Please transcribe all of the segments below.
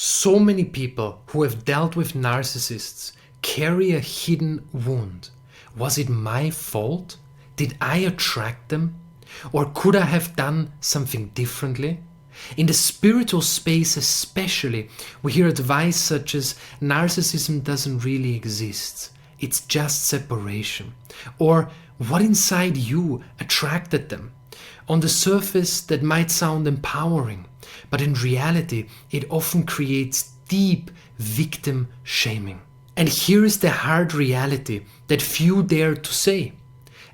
So many people who have dealt with narcissists carry a hidden wound. Was it my fault? Did I attract them? Or could I have done something differently? In the spiritual space especially, we hear advice such as narcissism doesn't really exist. It's just separation. Or what inside you attracted them? On the surface, that might sound empowering, but in reality, it often creates deep victim shaming. And here is the hard reality that few dare to say.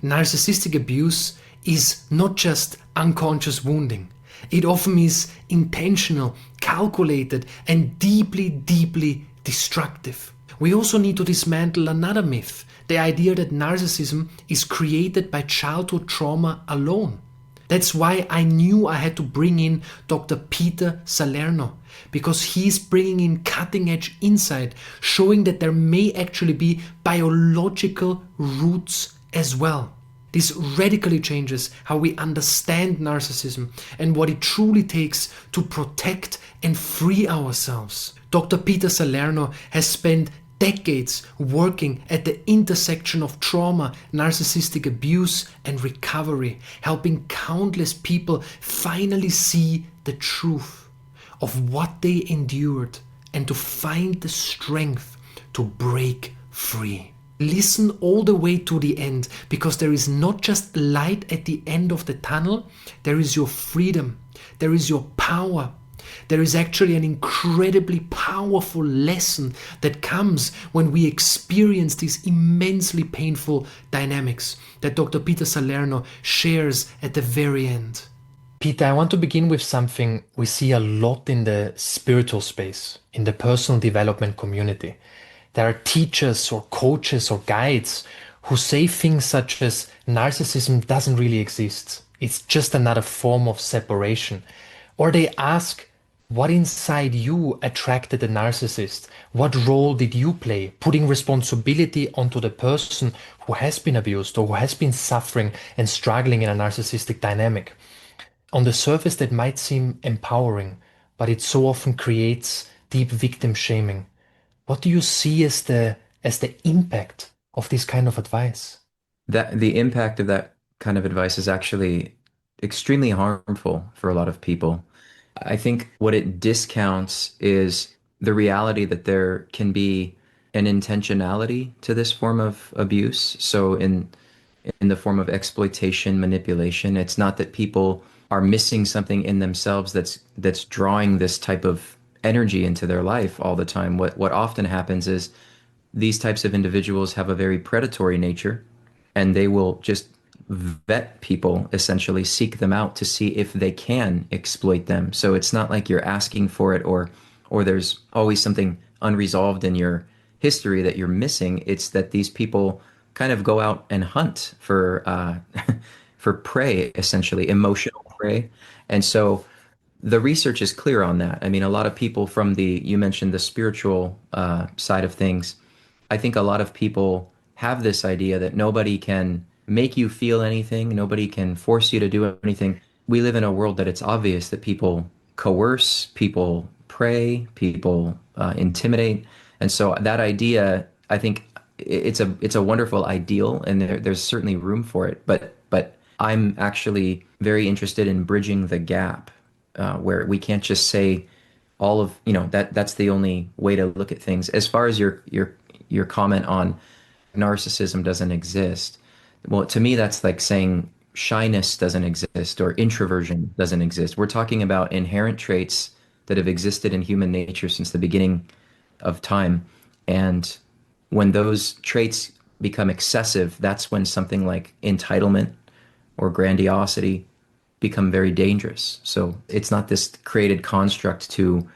Narcissistic abuse is not just unconscious wounding. It often is intentional, calculated, and deeply, deeply destructive. We also need to dismantle another myth, the idea that narcissism is created by childhood trauma alone. That's why I knew I had to bring in Dr. Peter Salerno, because he's bringing in cutting-edge insight, showing that there may actually be biological roots as well. This radically changes how we understand narcissism and what it truly takes to protect and free ourselves. Dr. Peter Salerno has spent decades working at the intersection of trauma, narcissistic abuse, and recovery, helping countless people finally see the truth of what they endured and to find the strength to break free. Listen all the way to the end, because there is not just light at the end of the tunnel, there is your freedom, there is your power. There is actually an incredibly powerful lesson that comes when we experience these immensely painful dynamics that Dr. Peter Salerno shares at the very end. Peter, I want to begin with something we see a lot in the spiritual space, in the personal development community. There are teachers or coaches or guides who say things such as narcissism doesn't really exist. It's just another form of separation. Or they ask, what inside you attracted the narcissist? What role did you play? Putting responsibility onto the person who has been abused or who has been suffering and struggling in a narcissistic dynamic. On the surface, that might seem empowering, but it so often creates deep victim shaming. What do you see as the impact of this kind of advice? That the impact of that kind of advice is actually extremely harmful for a lot of people. I think what it discounts is the reality that there can be an intentionality to this form of abuse. So in the form of exploitation, manipulation, it's not that people are missing something in themselves that's drawing this type of energy into their life all the time. What often happens is these types of individuals have a very predatory nature, and they will just vet people, essentially seek them out to see if they can exploit them. So it's not like you're asking for it, or there's always something unresolved in your history that you're missing. It's that these people kind of go out and hunt for for prey, essentially emotional prey. And so the research is clear on that. I mean, a lot of people from you mentioned the spiritual side of things. I think a lot of people have this idea that nobody can make you feel anything, nobody can force you to do anything. We live in a world that it's obvious that people coerce, people prey, people intimidate. And so that idea, I think it's a wonderful ideal, and there's certainly room for it. But I'm actually very interested in bridging the gap where we can't just say all of, that's the only way to look at things. As far as your comment on narcissism doesn't exist, well, to me, that's like saying shyness doesn't exist or introversion doesn't exist. We're talking about inherent traits that have existed in human nature since the beginning of time. And when those traits become excessive, that's when something like entitlement or grandiosity become very dangerous. So it's not this created construct to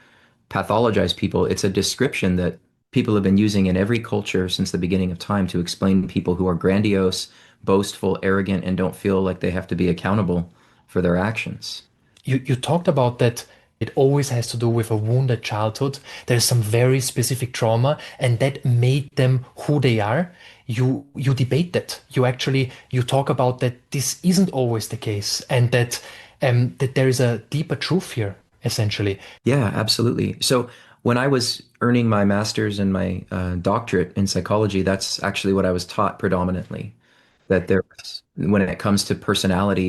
pathologize people. It's a description that people have been using in every culture since the beginning of time to explain people who are grandiose, boastful, arrogant, and don't feel like they have to be accountable for their actions. You talked about that it always has to do with a wounded childhood. There's some very specific trauma, and that made them who they are. You debate that. You talk about that this isn't always the case, and that there is a deeper truth here, essentially. Yeah, absolutely. So When I was earning my master's and my doctorate in psychology, that's actually what I was taught predominantly. That there's, when it comes to personality,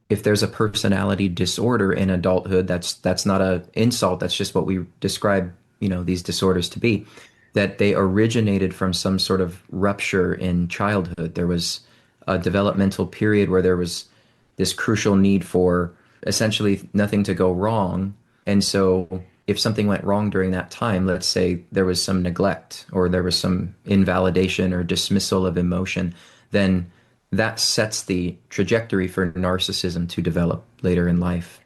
if there's a personality disorder in adulthood, that's not a insult. That's just what we describe, these disorders to be. That they originated from some sort of rupture in childhood. There was a developmental period where there was this crucial need for essentially nothing to go wrong. And so if something went wrong during that time, let's say there was some neglect or there was some invalidation or dismissal of emotion, then that sets the trajectory for narcissism to develop later in life.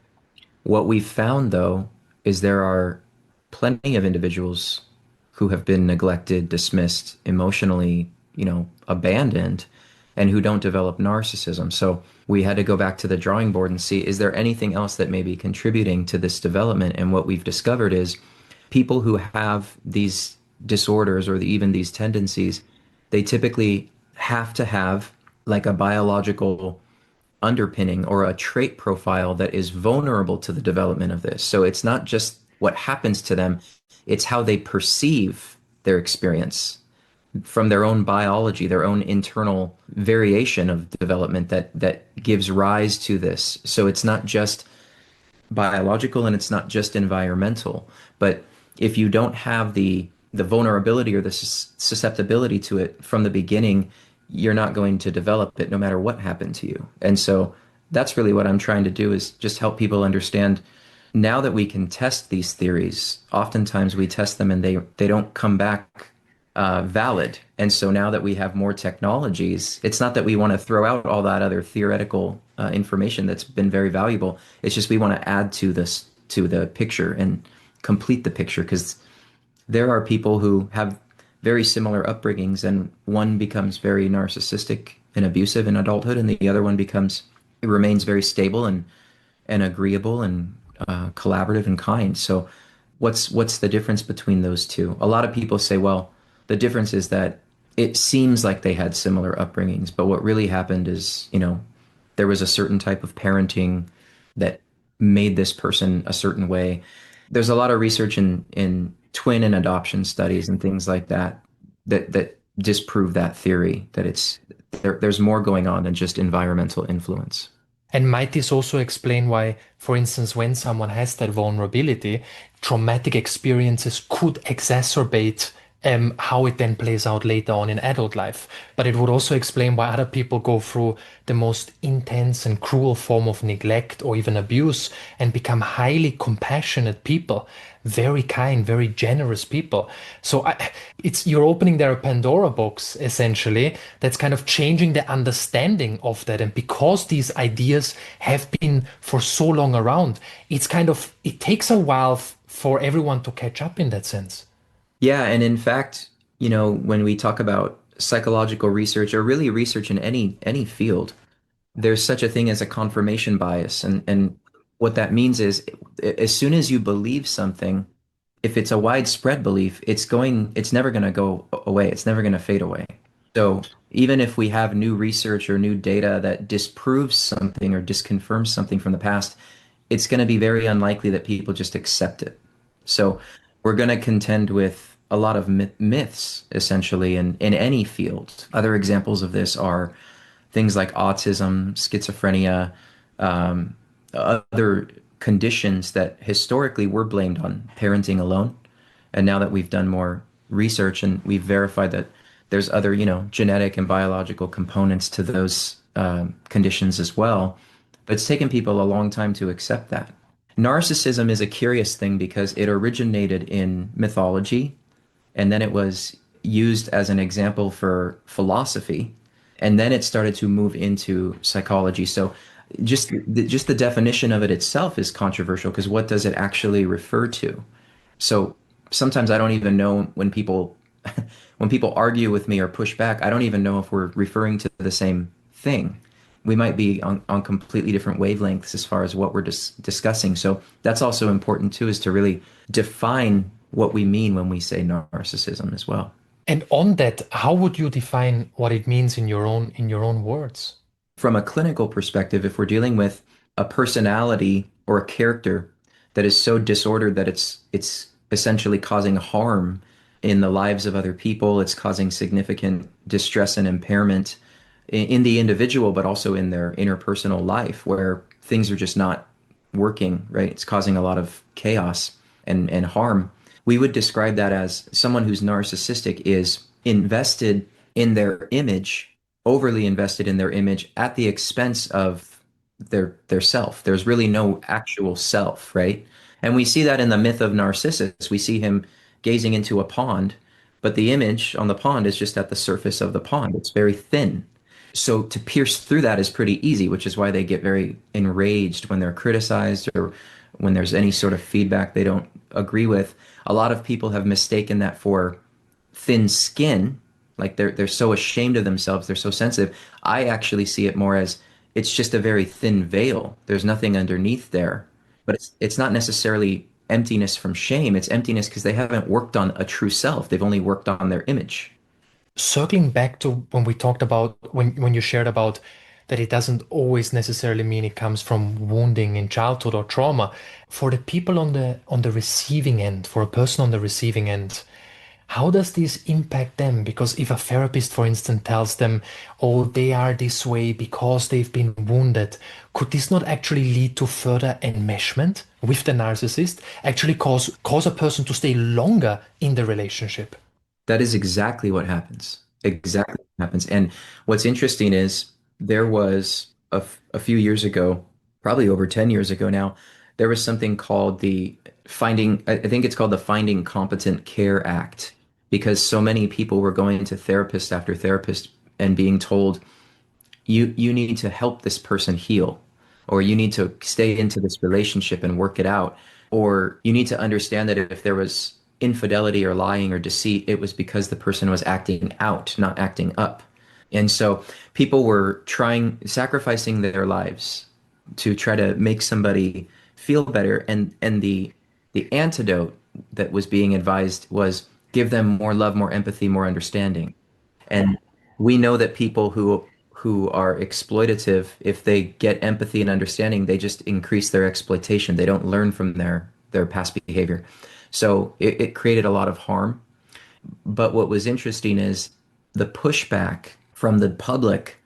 What we've found, though, is there are plenty of individuals who have been neglected, dismissed, emotionally, abandoned, and who don't develop narcissism. So we had to go back to the drawing board and see, is there anything else that may be contributing to this development? And what we've discovered is people who have these disorders or even these tendencies, they typically have to have like a biological underpinning or a trait profile that is vulnerable to the development of this. So it's not just what happens to them, it's how they perceive their experience from their own biology, their own internal variation of development that gives rise to this. So it's not just biological and it's not just environmental, but if you don't have the vulnerability or the susceptibility to it from the beginning, you're not going to develop it no matter what happened to you. And so that's really what I'm trying to do is just help people understand now that we can test these theories. Oftentimes we test them and they don't come back valid. And so now that we have more technologies, it's not that we want to throw out all that other theoretical information that's been very valuable. It's just we want to add to the picture and complete the picture because there are people who have very similar upbringings, and one becomes very narcissistic and abusive in adulthood, and the other one remains very stable and agreeable and collaborative and kind. So, what's the difference between those two? A lot of people say, well, the difference is that it seems like they had similar upbringings, but what really happened is, there was a certain type of parenting that made this person a certain way. There's a lot of research in twin and adoption studies and things like that disprove that theory that there's more going on than just environmental influence. And might this also explain why, for instance, when someone has that vulnerability, traumatic experiences could exacerbate how it then plays out later on in adult life? But it would also explain why other people go through the most intense and cruel form of neglect or even abuse and become highly compassionate people, very kind, very generous people. So it's you're opening there a Pandora box essentially that's kind of changing the understanding of that. And because these ideas have been for so long around, it takes a while for everyone to catch up in that sense. Yeah, and in fact, when we talk about psychological research or really research in any field, there's such a thing as a confirmation bias. And what that means is as soon as you believe something, if it's a widespread belief, it's never going to go away. It's never going to fade away. So even if we have new research or new data that disproves something or disconfirms something from the past, it's going to be very unlikely that people just accept it. So we're going to contend with a lot of myths, essentially, in any field. Other examples of this are things like autism, schizophrenia, other conditions that historically were blamed on parenting alone. And now that we've done more research and we've verified that there's other, genetic and biological components to those conditions as well, but it's taken people a long time to accept that. Narcissism is a curious thing because it originated in mythology and then it was used as an example for philosophy, and then it started to move into psychology. So just the definition of it itself is controversial because what does it actually refer to? So sometimes I don't even know when people when people argue with me or push back, I don't even know if we're referring to the same thing. We might be on completely different wavelengths as far as what we're discussing. So that's also important too, is to really define what we mean when we say narcissism as well. And on that, how would you define what it means in your own words? From a clinical perspective, if we're dealing with a personality or a character that is so disordered that it's essentially causing harm in the lives of other people. It's causing significant distress and impairment in the individual, but also in their interpersonal life where things are just not working, right? It's causing a lot of chaos and harm. We would describe that as someone who's narcissistic is invested in their image, overly invested in their image at the expense of their self. There's really no actual self, right? And we see that in the myth of Narcissus. We see him gazing into a pond, but the image on the pond is just at the surface of the pond. It's very thin. So to pierce through that is pretty easy, which is why they get very enraged when they're criticized or when there's any sort of feedback they don't agree with. A lot of people have mistaken that for thin skin, like they're so ashamed of themselves, they're so sensitive. I actually see it more as it's just a very thin veil. There's nothing underneath there. But it's not necessarily emptiness from shame. It's emptiness because they haven't worked on a true self. They've only worked on their image. Circling back to when we talked about when you shared about that it doesn't always necessarily mean it comes from wounding in childhood or trauma. For the people on the receiving end, for a person on the receiving end, how does this impact them? Because if a therapist, for instance, tells them, oh, they are this way because they've been wounded, could this not actually lead to further enmeshment with the narcissist, actually cause a person to stay longer in the relationship? That is exactly what happens. Exactly what happens. And what's interesting is there was a few years ago, probably over 10 years ago now, there was something called the I think it's called the Finding Competent Care Act, because so many people were going to therapist after therapist and being told, you need to help this person heal, or you need to stay into this relationship and work it out, or you need to understand that if there was infidelity or lying or deceit, it was because the person was acting out, not acting up. And so people were sacrificing their lives to try to make somebody feel better. And the antidote that was being advised was give them more love, more empathy, more understanding. And we know that people who are exploitative, if they get empathy and understanding, they just increase their exploitation. They don't learn from their past behavior. So it created a lot of harm. But what was interesting is the pushback from the public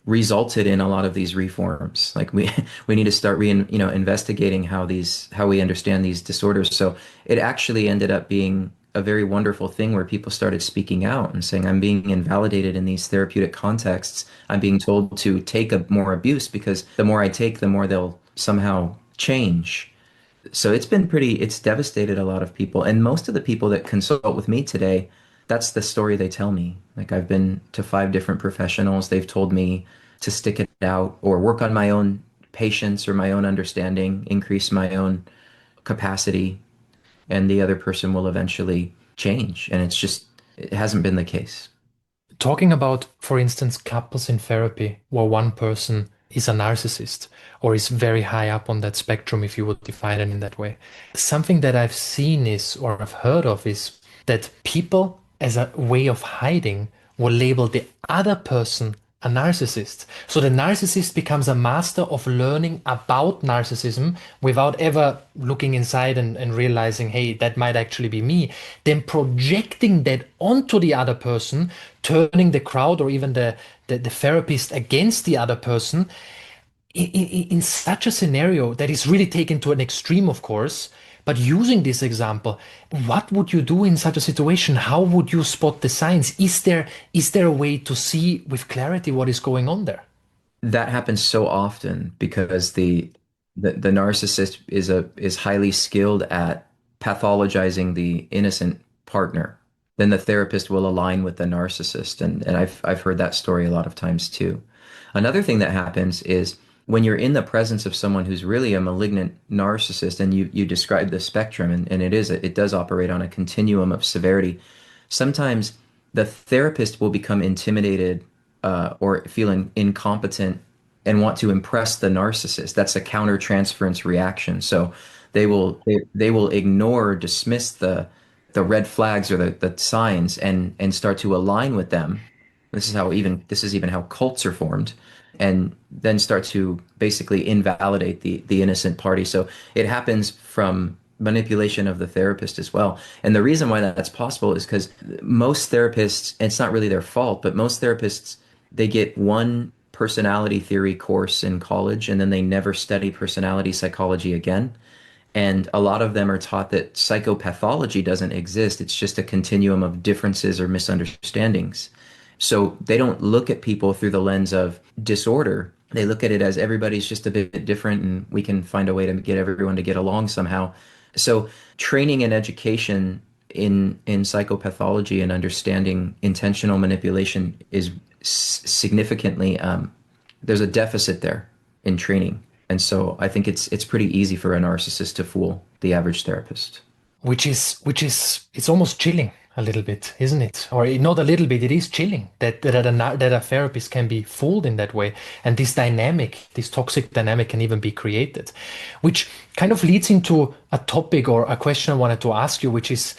resulted in a lot of these reforms. Like we need to start investigating how we understand these disorders. So it actually ended up being a very wonderful thing where people started speaking out and saying, I'm being invalidated in these therapeutic contexts. I'm being told to take more abuse because the more I take, the more they'll somehow change. So it's devastated a lot of people. And most of the people that consult with me today, that's the story they tell me. Like I've been to 5 different professionals. They've told me to stick it out or work on my own patience or my own understanding, increase my own capacity, and the other person will eventually change. And it hasn't been the case. Talking about, for instance, couples in therapy where one person is a narcissist or is very high up on that spectrum, if you would define it in that way. Something that I've seen is, or I've heard of, is that people, as a way of hiding, will label the other person a narcissist. So the narcissist becomes a master of learning about narcissism without ever looking inside and realizing, hey, that might actually be me. Then projecting that onto the other person, turning the crowd or even the therapist against the other person in such a scenario that is really taken to an extreme, of course. But using this example, what would you do in such a situation? How would you spot the signs? Is there a way to see with clarity what is going on there? That happens so often because the narcissist is highly skilled at pathologizing the innocent partner. Then the therapist will align with the narcissist, and I've heard that story a lot of times too. Another thing that happens is when you're in the presence of someone who's really a malignant narcissist, and you describe the spectrum, and it does operate on a continuum of severity. Sometimes the therapist will become intimidated or feeling incompetent and want to impress the narcissist. That's a countertransference reaction. So they will ignore or dismiss the red flags or the signs and start to align with them. This is even how cults are formed, and then start to basically invalidate the innocent party. So it happens from manipulation of the therapist as well. And the reason why that's possible is because most therapists, and it's not really their fault, but most therapists, they get one personality theory course in college and then they never study personality psychology again. And a lot of them are taught that psychopathology doesn't exist. It's just a continuum of differences or misunderstandings. So they don't look at people through the lens of disorder. They look at it as everybody's just a bit different and we can find a way to get everyone to get along somehow. So training and education in psychopathology and understanding intentional manipulation is significantly there's a deficit there in training. And so I think it's pretty easy for a narcissist to fool the average therapist. Which is it's almost chilling a little bit, isn't it? Or not a little bit, it is chilling that a therapist can be fooled in that way, and this dynamic, this toxic dynamic, can even be created, which kind of leads into a topic or a question I wanted to ask you, which is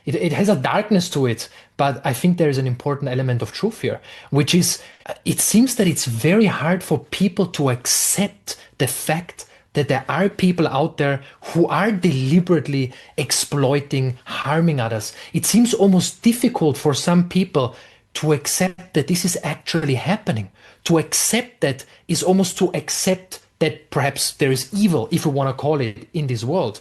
it has a darkness to it, but I think there is an important element of truth here, which is it seems that it's very hard for people to accept the fact that there are people out there who are deliberately exploiting, harming others. It seems almost difficult for some people to accept that this is actually happening. To accept that is almost to accept that perhaps there is evil, if we want to call it, in this world.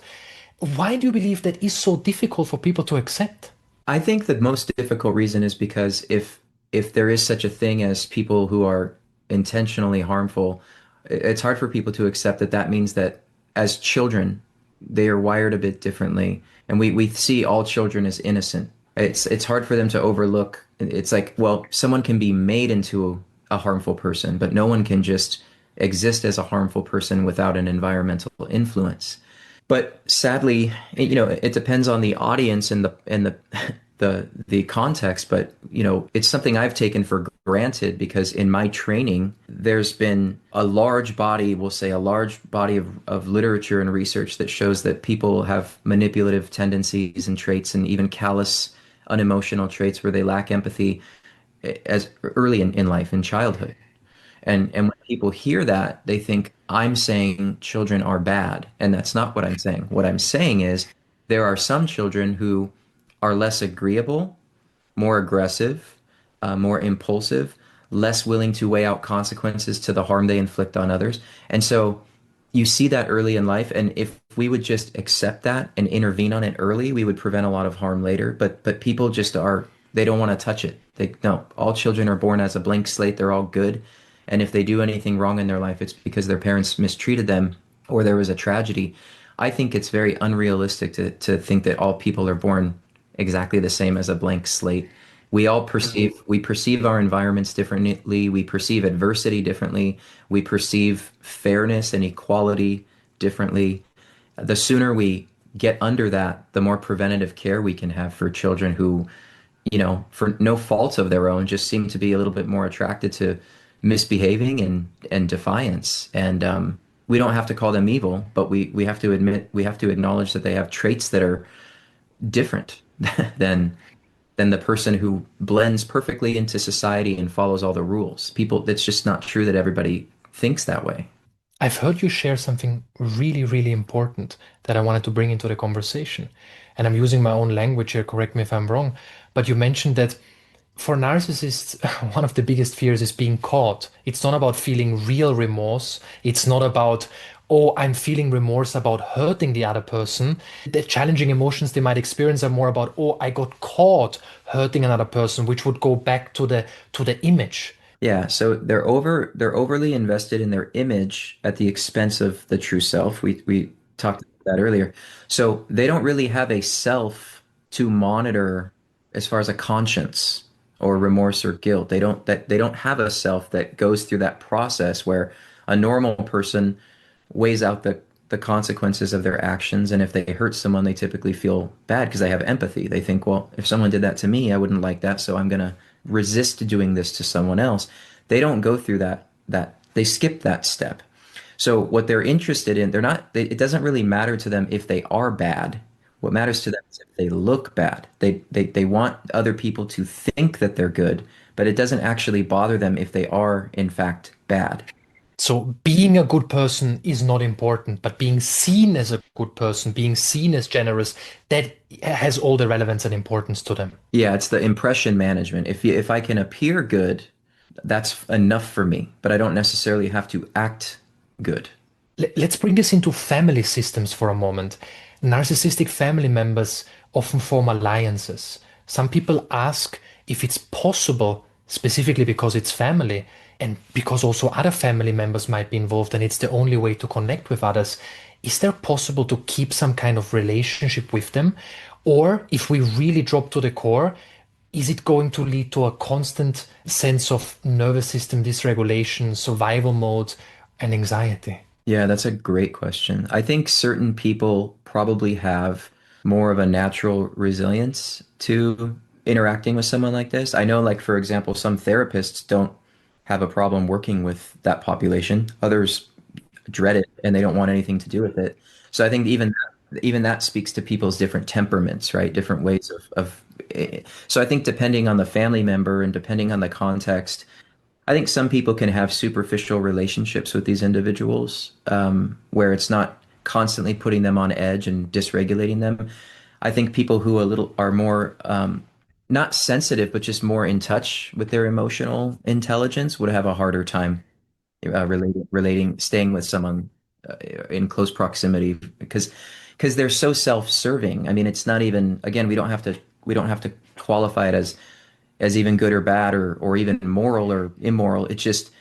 Why do you believe that is so difficult for people to accept? I think the most difficult reason is because if there is such a thing as people who are intentionally harmful, it's hard for people to accept that that means that as children, they are wired a bit differently. And we see all children as innocent. It's hard for them to overlook. It's like, well, someone can be made into a harmful person, but no one can just exist as a harmful person without an environmental influence. But sadly, it depends on the audience and the the context, but it's something I've taken for granted because in my training, there's been a large body, we'll say a large body of literature and research that shows that people have manipulative tendencies and traits and even callous, unemotional traits where they lack empathy as early in life, in childhood. And when people hear that, they think I'm saying children are bad, and that's not what I'm saying. What I'm saying is there are some children who are less agreeable, more aggressive, more impulsive, less willing to weigh out consequences to the harm they inflict on others. And so you see that early in life, and if we would just accept that and intervene on it early, we would prevent a lot of harm later. But people just are they don't want to touch it. They no, all children are born as a blank slate. They're all good. And if they do anything wrong in their life, it's because their parents mistreated them or there was a tragedy. I think it's very unrealistic to think that all people are born exactly the same as a blank slate. We perceive our environments differently. We perceive adversity differently. We perceive fairness and equality differently. The sooner we get under that, the more preventative care we can have for children who, for no fault of their own, just seem to be a little bit more attracted to misbehaving and defiance. And we don't have to call them evil, but we have to acknowledge that they have traits that are different than the person who blends perfectly into society and follows all the rules. People, that's just not true that everybody thinks that way. I've heard you share something really, really important that I wanted to bring into the conversation. And I'm using my own language here, correct me if I'm wrong. But you mentioned that for narcissists, one of the biggest fears is being caught. It's not about feeling real remorse. It's not about, oh, I'm feeling remorse about hurting the other person. The challenging emotions they might experience are more about, oh, I got caught hurting another person, which would go back to the image. Yeah, so they're overly invested in their image at the expense of the true self. We talked about that earlier. So they don't really have a self to monitor as far as a conscience or remorse or guilt. They don't have a self that goes through that process where a normal person weighs out the consequences of their actions, and if they hurt someone, they typically feel bad because they have empathy. They think, well, if someone did that to me, I wouldn't like that, so I'm gonna resist doing this to someone else. They don't go through that they skip that step. So what they're interested in, it doesn't really matter to them if they are bad. What matters to them is if they look bad. They want other people to think that they're good, but it doesn't actually bother them if they are in fact bad. So being a good person is not important, but being seen as a good person, being seen as generous, that has all the relevance and importance to them. Yeah, it's the impression management. If I can appear good, that's enough for me, but I don't necessarily have to act good. Let's bring this into family systems for a moment. Narcissistic family members often form alliances. Some people ask if it's possible, specifically because it's family and because also other family members might be involved and it's the only way to connect with others. Is there possible to keep some kind of relationship with them? Or if we really drop to the core, is it going to lead to a constant sense of nervous system dysregulation, survival mode, and anxiety? Yeah, that's a great question. I think certain people probably have more of a natural resilience to interacting with someone like this. I know, like, for example, some therapists don't have a problem working with that population. Others dread it and they don't want anything to do with it. So I think even that speaks to people's different temperaments, right? Different ways so I think depending on the family member and depending on the context, I think some people can have superficial relationships with these individuals, where it's not constantly putting them on edge and dysregulating them. I think people who a little are more not sensitive, but just more in touch with their emotional intelligence would have a harder time staying with someone in close proximity because they're so self-serving. I mean, it's not even, again, we don't have to qualify it as even good or bad or even moral or immoral. It's just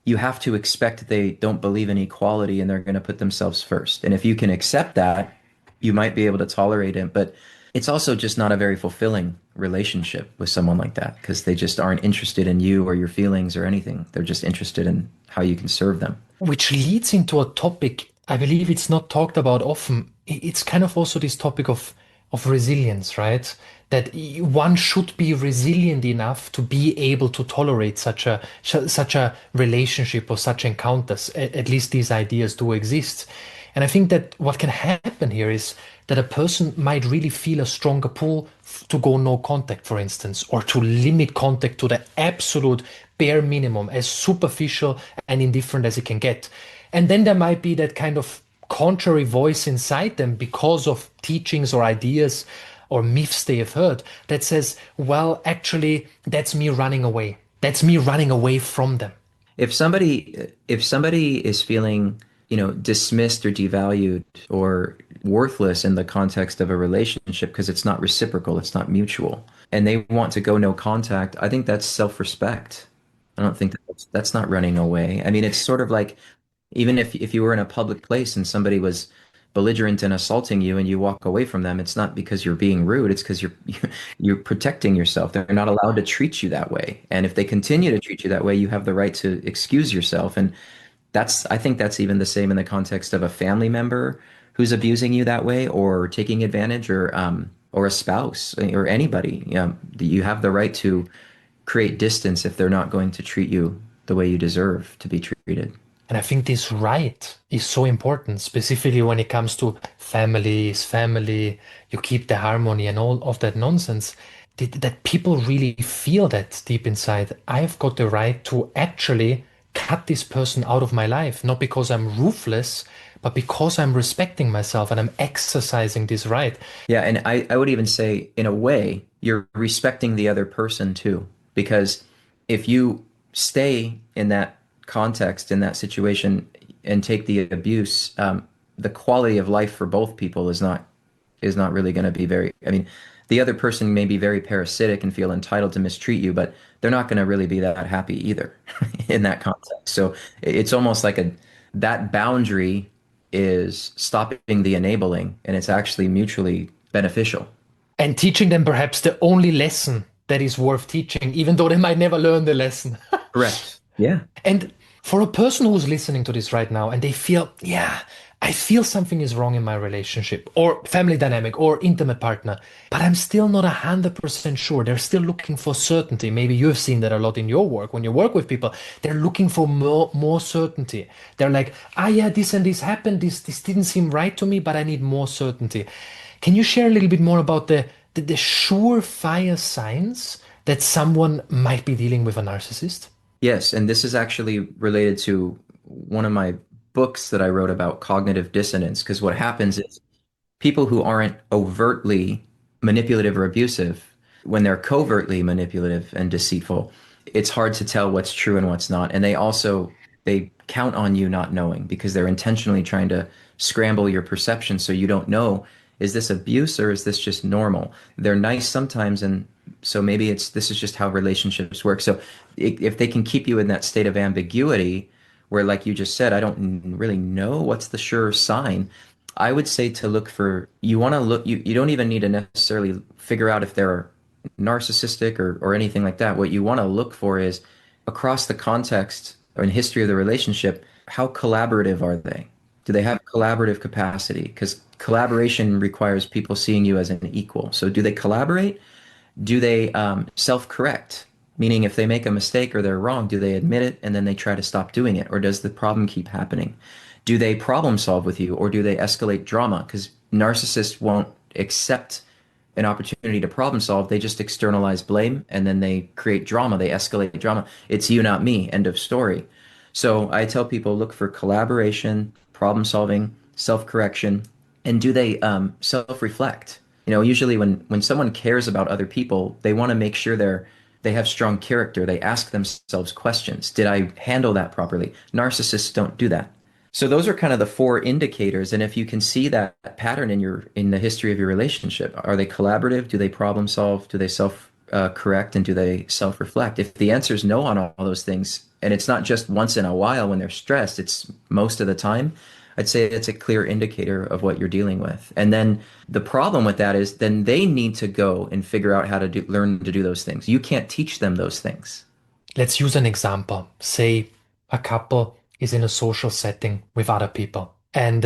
you have to expect that they don't believe in equality and they're going to put themselves first. And if you can accept that, you might be able to tolerate it. But it's also just not a very fulfilling relationship with someone like that because they just aren't interested in you or your feelings or anything. They're just interested in how you can serve them. Which leads into a topic I believe it's not talked about often. It's kind of also this topic of resilience, right? That one should be resilient enough to be able to tolerate such a relationship or such encounters. At least these ideas do exist. And I think that what can happen here is that a person might really feel a stronger pull to go no contact, for instance, or to limit contact to the absolute bare minimum, as superficial and indifferent as it can get. And then there might be that kind of contrary voice inside them because of teachings or ideas or myths they have heard that says, well, actually, that's me running away. That's me running away from them. If somebody is feeling, dismissed or devalued or worthless in the context of a relationship because it's not reciprocal, it's not mutual, and they want to go no contact, I think that's self-respect. I don't think that's not running away. I mean, it's sort of like even if you were in a public place and somebody was belligerent and assaulting you and you walk away from them, it's not because you're being rude, it's because you're protecting yourself. They're not allowed to treat you that way. And if they continue to treat you that way, you have the right to excuse yourself. And I think that's even the same in the context of a family member who's abusing you that way or taking advantage or a spouse or anybody. You have the right to create distance if they're not going to treat you the way you deserve to be treated. And I think this right is so important, specifically when it comes to family, you keep the harmony and all of that nonsense. That people really feel that deep inside. I've got the right to actually cut this person out of my life, not because I'm ruthless, but because I'm respecting myself and I'm exercising this right. Yeah, and I would even say, in a way, you're respecting the other person too. Because if you stay in that context, in that situation, and take the abuse, the quality of life for both people is not really going to be very, I mean, the other person may be very parasitic and feel entitled to mistreat you, but they're not going to really be that happy either in that context. So it's almost like that boundary is stopping the enabling, and it's actually mutually beneficial. And teaching them perhaps the only lesson that is worth teaching, even though they might never learn the lesson. Correct. Yeah. And for a person who's listening to this right now and they feel, yeah, I feel something is wrong in my relationship or family dynamic or intimate partner, but I'm still not 100% sure. They're still looking for certainty. Maybe you've seen that a lot in your work. When you work with people, they're looking for more certainty. They're like, ah, yeah, this and this happened. This didn't seem right to me, but I need more certainty. Can you share a little bit more about the surefire signs that someone might be dealing with a narcissist? Yes, and this is actually related to one of my books that I wrote about cognitive dissonance, because what happens is people who aren't overtly manipulative or abusive, when they're covertly manipulative and deceitful, it's hard to tell what's true and what's not. And they count on you not knowing because they're intentionally trying to scramble your perception so you don't know, is this abuse or is this just normal? They're nice sometimes, and so maybe it's this is just how relationships work. So if they can keep you in that state of ambiguity where, like you just said, I don't really know what's the sure sign, I would say to look for, you want to look, you don't even need to necessarily figure out if they're narcissistic or anything like that. What you want to look for is across the context and history of the relationship, how collaborative are they? Do they have collaborative capacity? Because collaboration requires people seeing you as an equal. So do they collaborate? Do they self-correct? Meaning, if they make a mistake or they're wrong, do they admit it and then they try to stop doing it? Or does the problem keep happening? Do they problem solve with you or do they escalate drama? Because narcissists won't accept an opportunity to problem solve. They just externalize blame and then they create drama. They escalate drama. It's you, not me. End of story. So I tell people look for collaboration, problem solving, self-correction, and do they self-reflect? Usually when someone cares about other people, they want to make sure they have strong character. They ask themselves questions. Did I handle that properly? Narcissists don't do that. So those are kind of the four indicators. And if you can see that pattern in the history of your relationship, are they collaborative? Do they problem solve? Do they self correct? And do they self reflect? If the answer is no on all those things, and it's not just once in a while when they're stressed, it's most of the time, I'd say it's a clear indicator of what you're dealing with. And then the problem with that is then they need to go and figure out how to learn to do those things. You can't teach them those things. Let's use an example. Say a couple is in a social setting with other people, and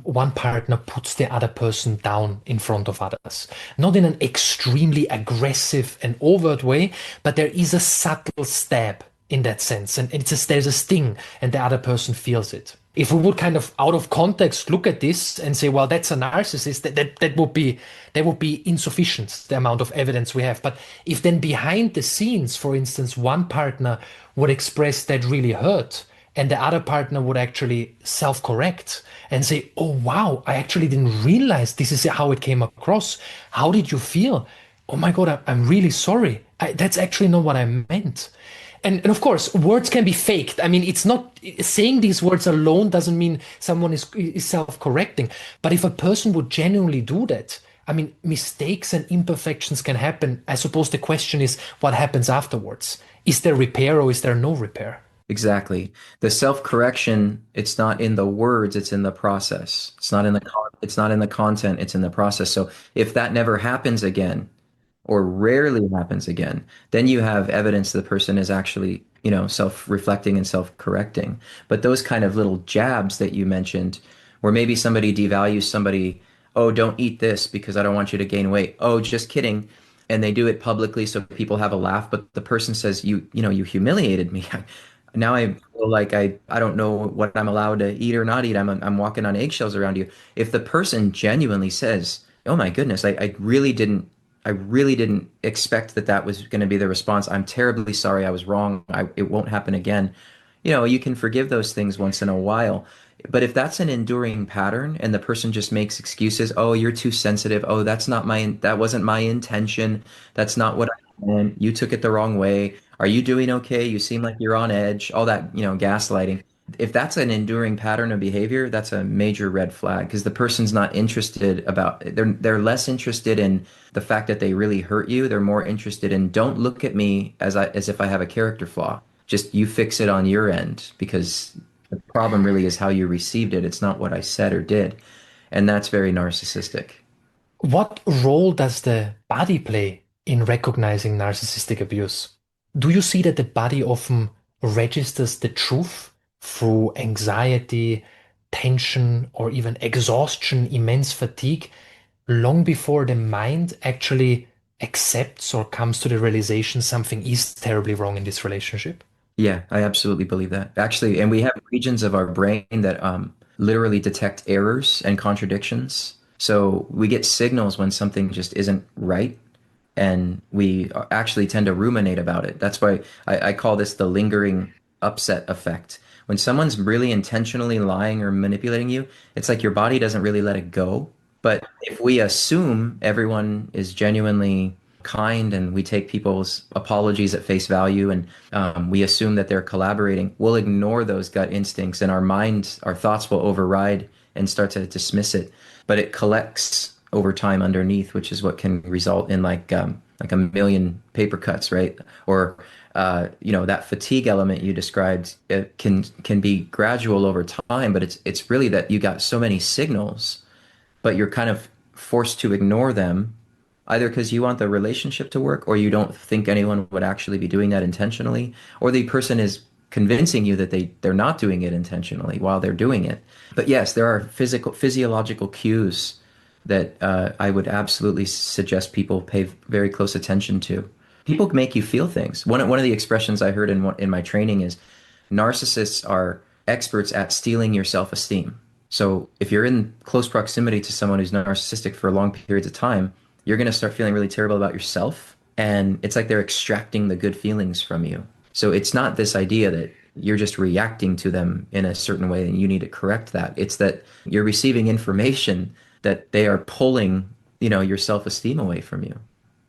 one partner puts the other person down in front of others. Not in an extremely aggressive and overt way, but there is a subtle stab in that sense. And there's a sting, and the other person feels it. If we would kind of out of context look at this and say, well, that's a narcissist, that would be insufficient, the amount of evidence we have. But if then behind the scenes, for instance, one partner would express that really hurt, and the other partner would actually self-correct and say, oh wow, I actually didn't realize this is how it came across. How did you feel? Oh my God, I'm really sorry. That's actually not what I meant. And of course, words can be faked. I mean, it's not saying these words alone doesn't mean someone is self-correcting. But if a person would genuinely do that, I mean, mistakes and imperfections can happen. I suppose the question is what happens afterwards? Is there repair or is there no repair? Exactly. The self-correction, it's not in the words, it's in the process. It's not in the content, it's in the process. So if that never happens again, or rarely happens again, then you have evidence the person is actually, self-reflecting and self-correcting. But those kind of little jabs that you mentioned, where maybe somebody devalues somebody, oh, don't eat this because I don't want you to gain weight. Oh, just kidding. And they do it publicly so people have a laugh, but the person says, you humiliated me. Now I feel like I don't know what I'm allowed to eat or not eat. I'm walking on eggshells around you. If the person genuinely says, "Oh my goodness, I really didn't expect that that was going to be the response. I'm terribly sorry. I was wrong. It won't happen again." You can forgive those things once in a while. But if that's an enduring pattern and the person just makes excuses, "Oh, you're too sensitive. Oh, that wasn't my intention. That's not what I meant. You took it the wrong way. Are you doing okay? You seem like you're on edge." All that, gaslighting. If that's an enduring pattern of behavior, that's a major red flag because the person's not interested they're less interested in the fact that they really hurt you. They're more interested in, don't look at me as if I have a character flaw. Just you fix it on your end because the problem really is how you received it. It's not what I said or did. And that's very narcissistic. What role does the body play in recognizing narcissistic abuse? Do you see that the body often registers the truth through anxiety, tension, or even exhaustion, immense fatigue, long before the mind actually accepts or comes to the realization something is terribly wrong in this relationship? Yeah, I absolutely believe that. Actually, and we have regions of our brain that literally detect errors and contradictions. So we get signals when something just isn't right, and we actually tend to ruminate about it. That's why I call this the lingering upset effect, When someone's really intentionally lying or manipulating you, it's like your body doesn't really let it go. But if we assume everyone is genuinely kind and we take people's apologies at face value and we assume that they're collaborating, we'll ignore those gut instincts and our minds, our thoughts will override and start to dismiss it. But it collects over time underneath, which is what can result in like a million paper cuts, right? Or that fatigue element you described, it can be gradual over time, but it's really that you got so many signals, but you're kind of forced to ignore them, either because you want the relationship to work, or you don't think anyone would actually be doing that intentionally, or the person is convincing you that they're not doing it intentionally while they're doing it. But yes, there are physiological cues that I would absolutely suggest people pay very close attention to. People make you feel things. One of the expressions I heard in my training is narcissists are experts at stealing your self-esteem. So if you're in close proximity to someone who's narcissistic for long periods of time, you're going to start feeling really terrible about yourself. And it's like they're extracting the good feelings from you. So it's not this idea that you're just reacting to them in a certain way and you need to correct that. It's that you're receiving information that they are pulling, your self-esteem away from you.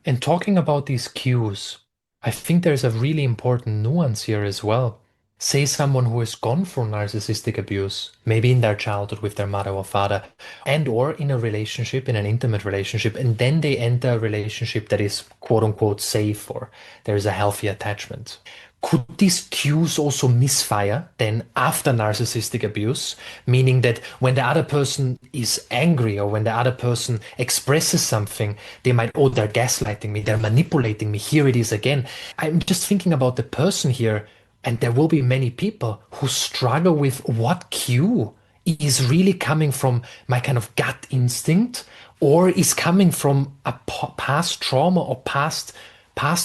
And talking about these cues, I think there's a really important nuance here as well. Say someone who has gone through narcissistic abuse, maybe in their childhood with their mother or father, and or in a relationship, in an intimate relationship, and then they enter a relationship that is quote unquote safe or there's a healthy attachment. Could these cues also misfire then after narcissistic abuse? Meaning that when the other person is angry or when the other person expresses something, they might, oh, they're gaslighting me, they're manipulating me, here it is again. I'm just thinking about the person here, and there will be many people who struggle with what cue is really coming from my kind of gut instinct or is coming from a past trauma or past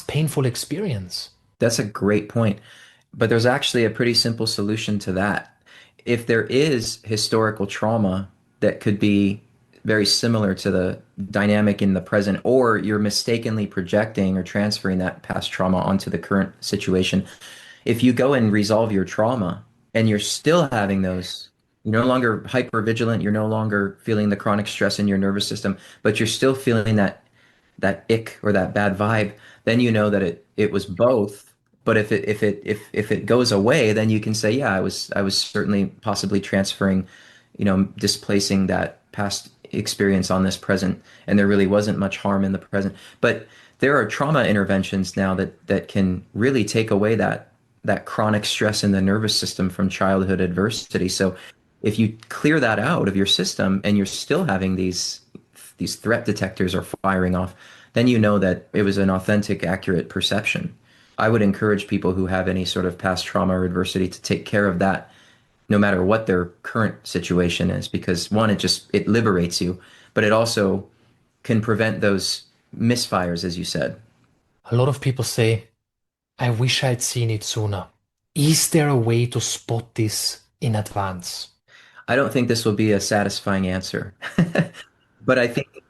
painful experience. That's a great point. But there's actually a pretty simple solution to that. If there is historical trauma that could be very similar to the dynamic in the present, or you're mistakenly projecting or transferring that past trauma onto the current situation, if you go and resolve your trauma and you're still having those, you're no longer hyper vigilant, you're no longer feeling the chronic stress in your nervous system, but you're still feeling that ick or that bad vibe, then you know that it was both. But if it goes away, then you can say, yeah, I was certainly possibly transferring, displacing that past experience on this present, and there really wasn't much harm in the present. But there are trauma interventions now that can really take away that chronic stress in the nervous system from childhood adversity. So if you clear that out of your system and you're still having these threat detectors are firing off, then you know that it was an authentic, accurate perception. I would encourage people who have any sort of past trauma or adversity to take care of that no matter what their current situation is, because one, it liberates you, but it also can prevent those misfires, as you said. A lot of people say, I wish I'd seen it sooner. Is there a way to spot this in advance? I don't think this will be a satisfying answer. But I think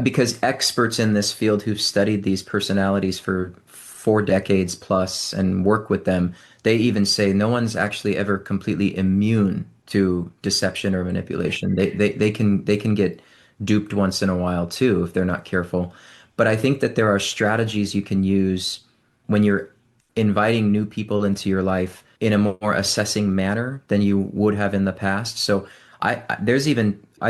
because experts in this field who've studied these personalities for 4 decades plus and work with them, they even say no one's actually ever completely immune to deception or manipulation. They can get duped once in a while too if they're not careful. But I think that there are strategies you can use when you're inviting new people into your life in a more assessing manner than you would have in the past. So I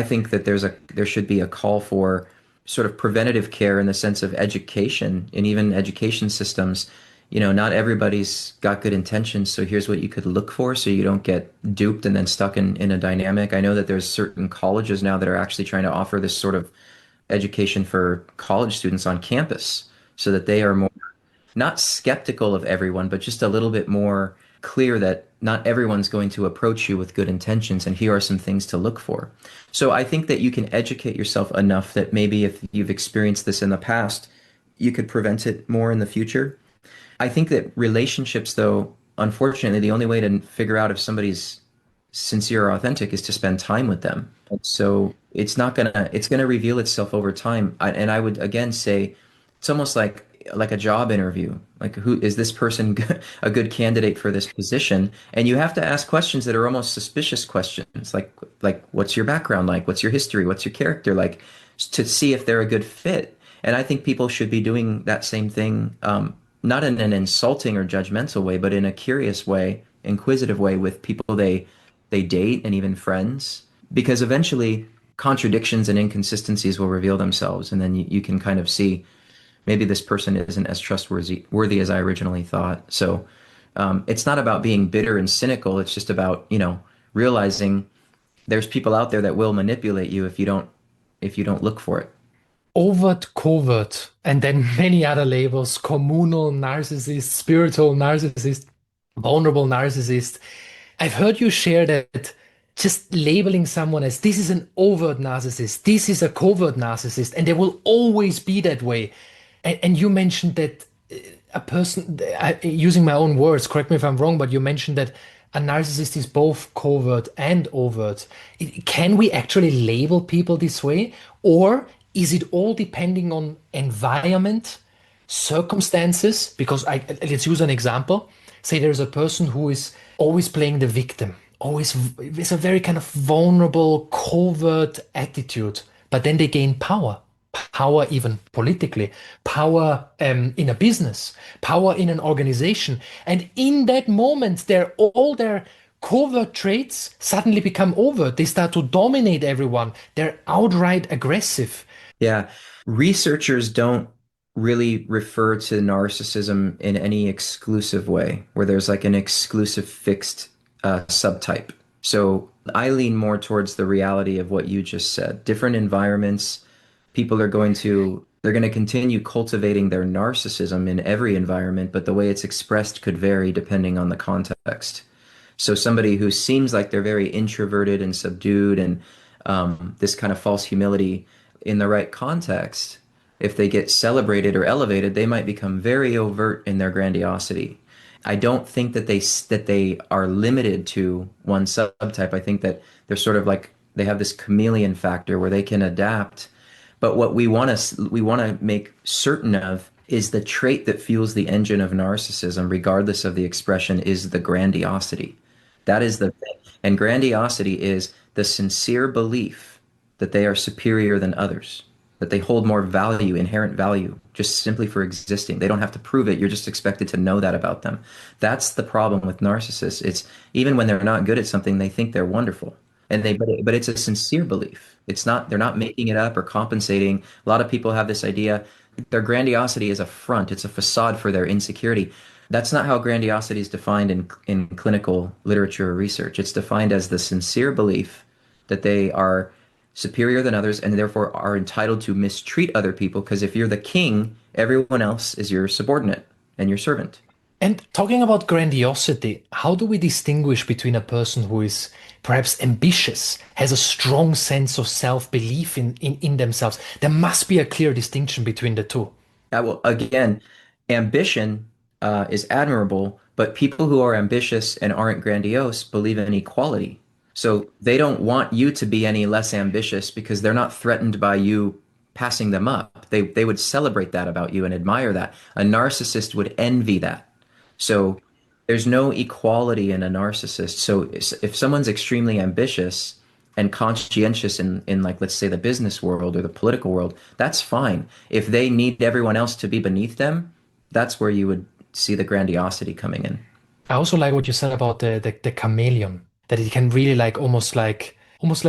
think that there should be a call for sort of preventative care in the sense of education and even education systems. Not everybody's got good intentions, so here's what you could look for so you don't get duped and then stuck in a dynamic. I know that there's certain colleges now that are actually trying to offer this sort of education for college students on campus so that they are more not skeptical of everyone, but just a little bit more clear that not everyone's going to approach you with good intentions, and here are some things to look for. So I think that you can educate yourself enough that maybe if you've experienced this in the past, you could prevent it more in the future. I think that relationships, though, unfortunately, the only way to figure out if somebody's sincere or authentic is to spend time with them. And so it's gonna reveal itself over time. And I would again say it's almost like like a job interview. Like, who is this person a good candidate for this position? And you have to ask questions that are almost suspicious questions, like what's your background like? What's your history? What's your character like? To see if they're a good fit. And I think people should be doing that same thing, not in an insulting or judgmental way, but in a curious way, inquisitive way with people they date and even friends, because eventually contradictions and inconsistencies will reveal themselves, and then you can kind of see maybe this person isn't as trustworthy as I originally thought. So it's not about being bitter and cynical. It's just about, realizing there's people out there that will manipulate you if you don't look for it. Overt, covert, and then many other labels: communal narcissist, spiritual narcissist, vulnerable narcissist. I've heard you share that just labeling someone as this is an overt narcissist, this is a covert narcissist, and they will always be that way. And you mentioned that a person, using my own words, correct me if I'm wrong, but you mentioned that a narcissist is both covert and overt. Can we actually label people this way? Or is it all depending on environment, circumstances? Because let's use an example. Say there's a person who is always playing the victim, always with a very kind of vulnerable, covert attitude, but then they gain power. Power even politically, power in a business, power in an organization. And in that moment, all their covert traits suddenly become overt. They start to dominate everyone. They're outright aggressive. Yeah. Researchers don't really refer to narcissism in any exclusive way, where there's like an exclusive fixed subtype. So I lean more towards the reality of what you just said. Different environments, people are they're going to continue cultivating their narcissism in every environment, but the way it's expressed could vary depending on the context. So somebody who seems like they're very introverted and subdued and this kind of false humility in the right context, if they get celebrated or elevated, they might become very overt in their grandiosity. I don't think that they are limited to one subtype. I think that they're sort of like they have this chameleon factor where they can adapt. But what we want to make certain of is the trait that fuels the engine of narcissism, regardless of the expression, is the grandiosity. That is the thing. And grandiosity is the sincere belief that they are superior than others, that they hold more value, inherent value, just simply for existing. They don't have to prove it. You're just expected to know that about them. That's the problem with narcissists. It's even when they're not good at something, they think they're wonderful. But it's a sincere belief. It's not, they're not making it up or compensating. A lot of people have this idea their grandiosity is a front, it's a facade for their insecurity. That's not how grandiosity is defined in clinical literature or research. It's defined as the sincere belief that they are superior than others and therefore are entitled to mistreat other people because if you're the king, everyone else is your subordinate and your servant. And talking about grandiosity, how do we distinguish between a person who is perhaps ambitious, has a strong sense of self-belief in themselves? There must be a clear distinction between the two. Well, again, ambition is admirable, but people who are ambitious and aren't grandiose believe in equality. So they don't want you to be any less ambitious because they're not threatened by you passing them up. They would celebrate that about you and admire that. A narcissist would envy that. So there's no equality in a narcissist. So if someone's extremely ambitious and conscientious in like let's say the business world or the political world, that's fine. If they need everyone else to be beneath them, that's where you would see the grandiosity coming in. I also like what you said about the chameleon, that it can really like almost like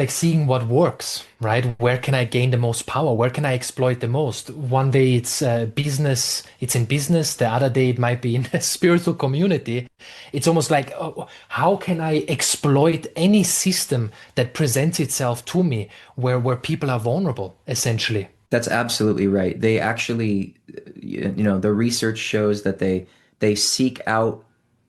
seeing what works, right? Where can I gain the most power? Where can I exploit the most? One day it's business, it's in business. The other day it might be in a spiritual community. It's almost like, oh, how can I exploit any system that presents itself to me where people are vulnerable, essentially? That's absolutely right. They actually, the research shows that they seek out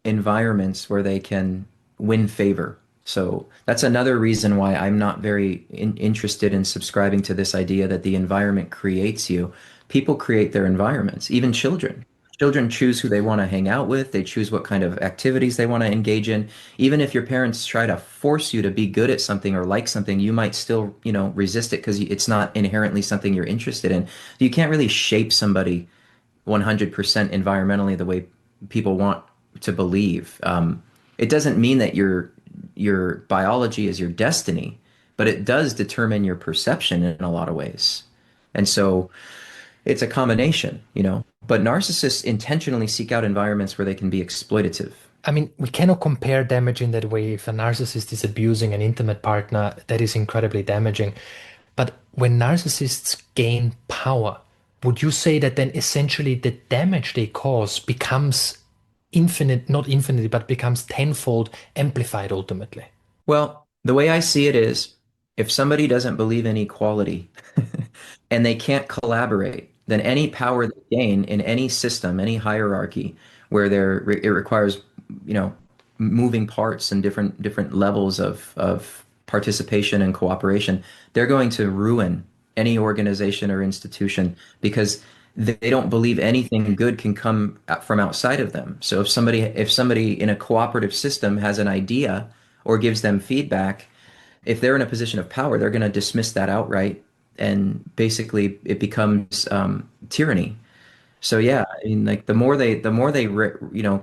environments where they can win favor. So that's another reason why I'm not very interested in subscribing to this idea that the environment creates you. People create their environments, even children. Children choose who they want to hang out with. They choose what kind of activities they want to engage in. Even if your parents try to force you to be good at something or like something, you might still, resist it because it's not inherently something you're interested in. You can't really shape somebody 100% environmentally the way people want to believe. It doesn't mean that your biology is your destiny, but it does determine your perception in a lot of ways. And so it's a combination, you know. But narcissists intentionally seek out environments where they can be exploitative. I mean, we cannot compare damage in that way. If a narcissist is abusing an intimate partner, that is incredibly damaging. But when narcissists gain power, would you say that then essentially the damage they cause becomes infinite, not infinitely, but becomes tenfold amplified ultimately? Well, the way I see it is if somebody doesn't believe in equality and they can't collaborate, then any power they gain in any system, any hierarchy where it requires, you know, moving parts and different levels of participation and cooperation, they're going to ruin any organization or institution because they don't believe anything good can come from outside of them. So if somebody in a cooperative system has an idea or gives them feedback, if they're in a position of power, they're going to dismiss that outright, and basically it becomes tyranny. So yeah, I mean, like the more they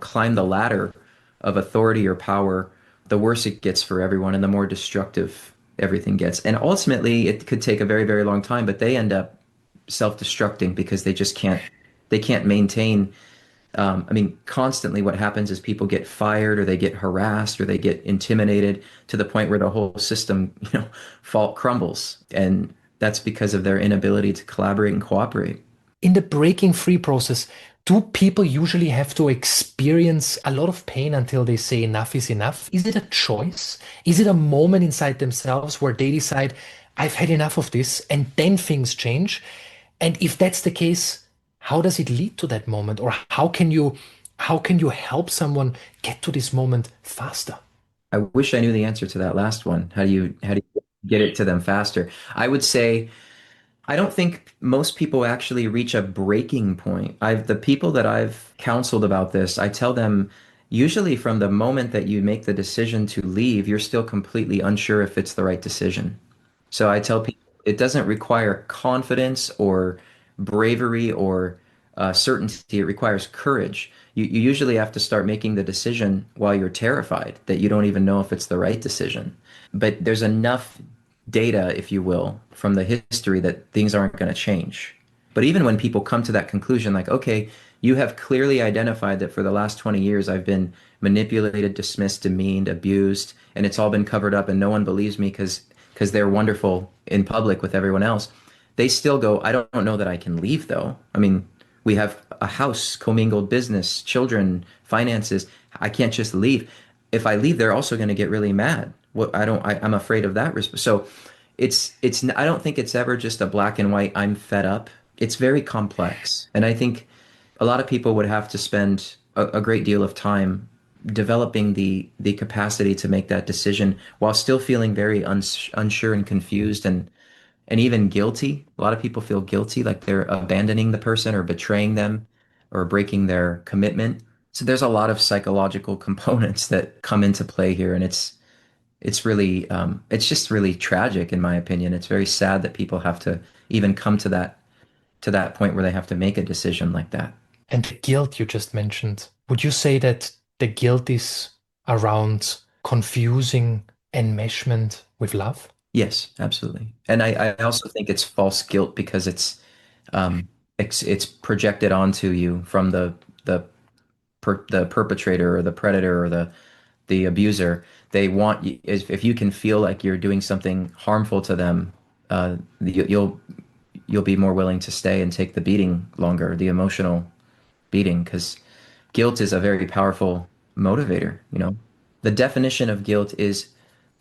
climb the ladder of authority or power, the worse it gets for everyone, and the more destructive everything gets. And ultimately, it could take a very, very long time, but they end up self-destructing because they can't maintain. I mean, constantly what happens is people get fired or they get harassed or they get intimidated to the point where the whole system, fault crumbles. And that's because of their inability to collaborate and cooperate. In the breaking free process, do people usually have to experience a lot of pain until they say enough is enough? Is it a choice? Is it a moment inside themselves where they decide, I've had enough of this, and then things change? And if that's the case, how does it lead to that moment? Or how can you help someone get to this moment faster? I wish I knew the answer to that last one. How do you get it to them faster? I would say I don't think most people actually reach a breaking point. The people that I've counseled about this, I tell them usually from the moment that you make the decision to leave, you're still completely unsure if it's the right decision. So I tell people it doesn't require confidence or bravery or certainty. It requires courage. You usually have to start making the decision while you're terrified that you don't even know if it's the right decision. But there's enough data, if you will, from the history that things aren't going to change. But even when people come to that conclusion, like, okay, you have clearly identified that for the last 20 years I've been manipulated, dismissed, demeaned, abused, and it's all been covered up and no one believes me because they're wonderful in public with everyone else. They still go, I don't know that I can leave though. I mean, we have a house, commingled business, children, finances. I can't just leave. If I leave, they're also going to get really mad. What I'm afraid of that risk. So I don't think it's ever just a black and white, I'm fed up. It's very complex. And I think a lot of people would have to spend a great deal of time developing the capacity to make that decision while still feeling very unsure and confused and even guilty. A lot of people feel guilty, like they're abandoning the person or betraying them or breaking their commitment. So there's a lot of psychological components that come into play here, and it's just really tragic in my opinion. It's very sad that people have to even come to that point where they have to make a decision like that. And the guilt you just mentioned, would you say that the guilt is around confusing enmeshment with love? Yes, absolutely. And I also think it's false guilt because it's projected onto you from the perpetrator or the predator or the abuser. They want you, if you can feel like you're doing something harmful to them, you'll be more willing to stay and take the beating longer, the emotional beating, because guilt is a very powerful motivator, you know. The definition of guilt is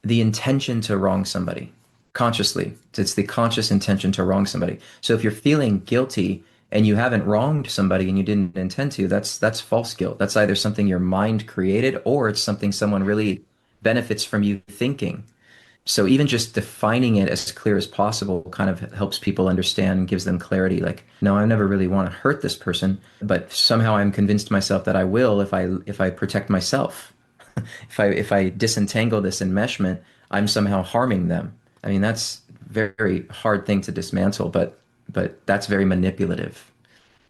the intention to wrong somebody consciously. It's the conscious intention to wrong somebody. So if you're feeling guilty and you haven't wronged somebody and you didn't intend to, that's false guilt. That's either something your mind created or it's something someone really benefits from you thinking. So even just defining it as clear as possible kind of helps people understand and gives them clarity. Like, no, I never really want to hurt this person, but somehow I'm convinced myself that I will if I protect myself. If I disentangle this enmeshment, I'm somehow harming them. I mean, that's very hard thing to dismantle, but that's very manipulative.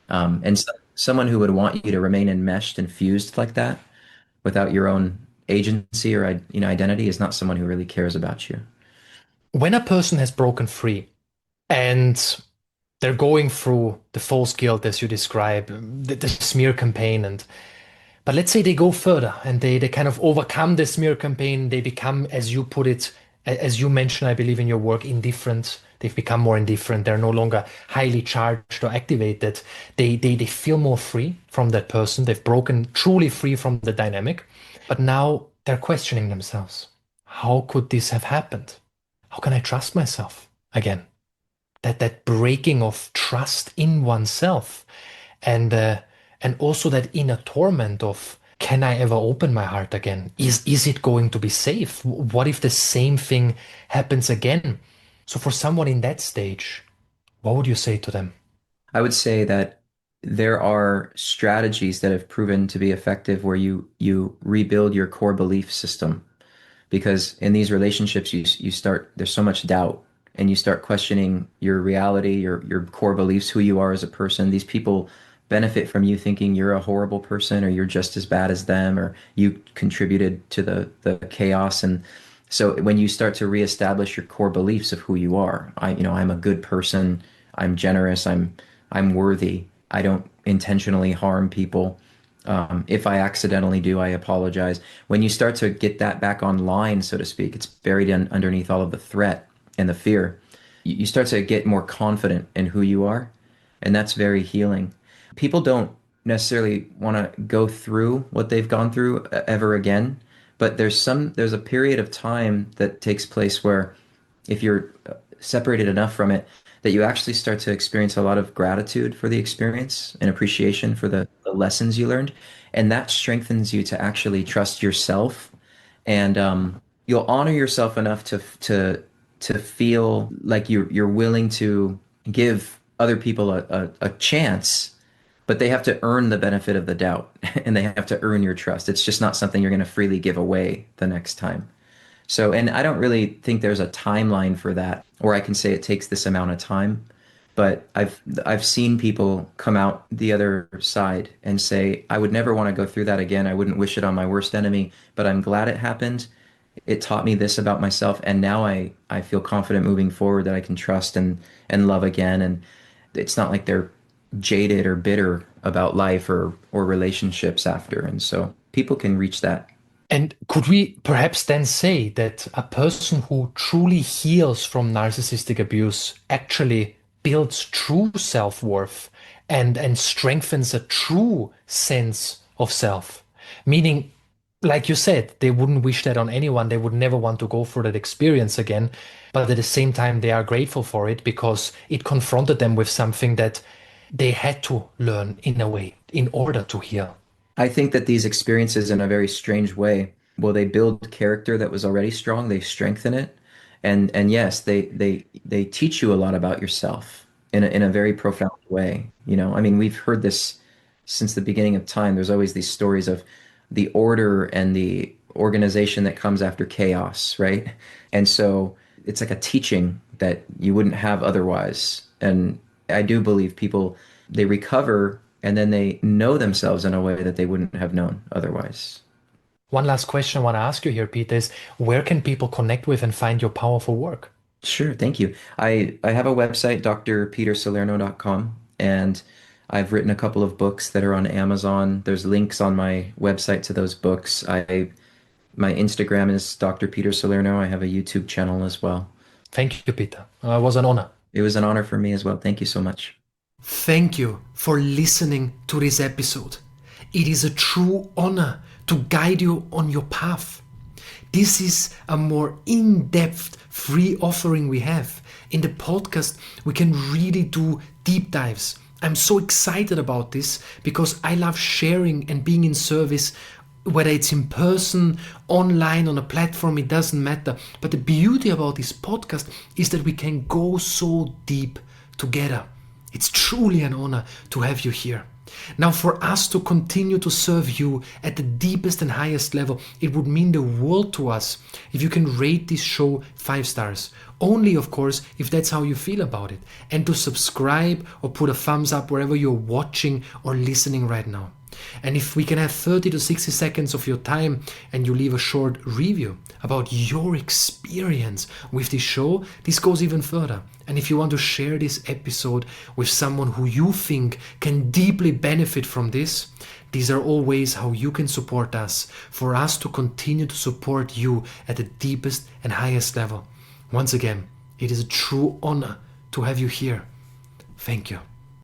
And someone who would want you to remain enmeshed and fused like that without your own agency or identity is not someone who really cares about you. When a person has broken free and they're going through the false guilt as you describe, the smear campaign, and but let's say they go further and they kind of overcome the smear campaign. They become, as you put it, as you mentioned, I believe in your work, indifferent. They've become more indifferent. They're no longer highly charged or activated. They feel more free from that person. They've broken truly free from the dynamic. But now they're questioning themselves. How could this have happened? How can I trust myself again? That breaking of trust in oneself, and also that inner torment of, can I ever open my heart again? Is it going to be safe? What if the same thing happens again? So for someone in that stage, what would you say to them? I would say that there are strategies that have proven to be effective where you rebuild your core belief system because in these relationships you start there's so much doubt and you start questioning your reality, your core beliefs, who you are as a person. These people benefit from you thinking you're a horrible person or you're just as bad as them or you contributed to the chaos. And so when you start to reestablish your core beliefs of who you are, I'm a good person, I'm generous, I'm worthy, I don't intentionally harm people. If I accidentally do, I apologize. When you start to get that back online, so to speak, it's buried underneath all of the threat and the fear. You start to get more confident in who you are, and that's very healing. People don't necessarily want to go through what they've gone through ever again, but there's a period of time that takes place where if you're separated enough from it that you actually start to experience a lot of gratitude for the experience and appreciation for the lessons you learned. And that strengthens you to actually trust yourself. And you'll honor yourself enough to feel like you're willing to give other people a chance, but they have to earn the benefit of the doubt and they have to earn your trust. It's just not something you're going to freely give away the next time. So, and I don't really think there's a timeline for that, or I can say it takes this amount of time. But I've seen people come out the other side and say, I would never want to go through that again. I wouldn't wish it on my worst enemy, but I'm glad it happened. It taught me this about myself, and now I feel confident moving forward that I can trust and love again. And it's not like they're jaded or bitter about life or relationships after. And so people can reach that. And could we perhaps then say that a person who truly heals from narcissistic abuse actually builds true self-worth and strengthens a true sense of self? Meaning, like you said, they wouldn't wish that on anyone. They would never want to go through that experience again. But at the same time, they are grateful for it because it confronted them with something that they had to learn in a way in order to heal. I think that these experiences, in a very strange way, well, they build character that was already strong, they strengthen it, and yes, they teach you a lot about yourself in a very profound way. I mean, we've heard this since the beginning of time. There's always these stories of the order and the organization that comes after chaos, right? And so it's like a teaching that you wouldn't have otherwise. And I do believe people they recover and then they know themselves in a way that they wouldn't have known otherwise. One last question I want to ask you here, Peter, is where can people connect with and find your powerful work? Sure, thank you. I have a website, drpetersalerno.com, and I've written a couple of books that are on Amazon. There's links on my website to those books. My Instagram is Dr. Peter Salerno. I have a YouTube channel as well. Thank you, Peter. It was an honor. It was an honor for me as well. Thank you so much. Thank you for listening to this episode. It is a true honor to guide you on your path. This is a more in-depth free offering we have. In the podcast, we can really do deep dives. I'm so excited about this because I love sharing and being in service, whether it's in person, online, on a platform, it doesn't matter. But the beauty about this podcast is that we can go so deep together. It's truly an honor to have you here. Now, for us to continue to serve you at the deepest and highest level, it would mean the world to us if you can rate this show 5 stars. Only, of course, if that's how you feel about it. And to subscribe or put a thumbs up wherever you're watching or listening right now. And if we can have 30 to 60 seconds of your time and you leave a short review about your experience with this show, this goes even further. And if you want to share this episode with someone who you think can deeply benefit from this, these are all ways how you can support us, for us to continue to support you at the deepest and highest level. Once again, it is a true honor to have you here. Thank you.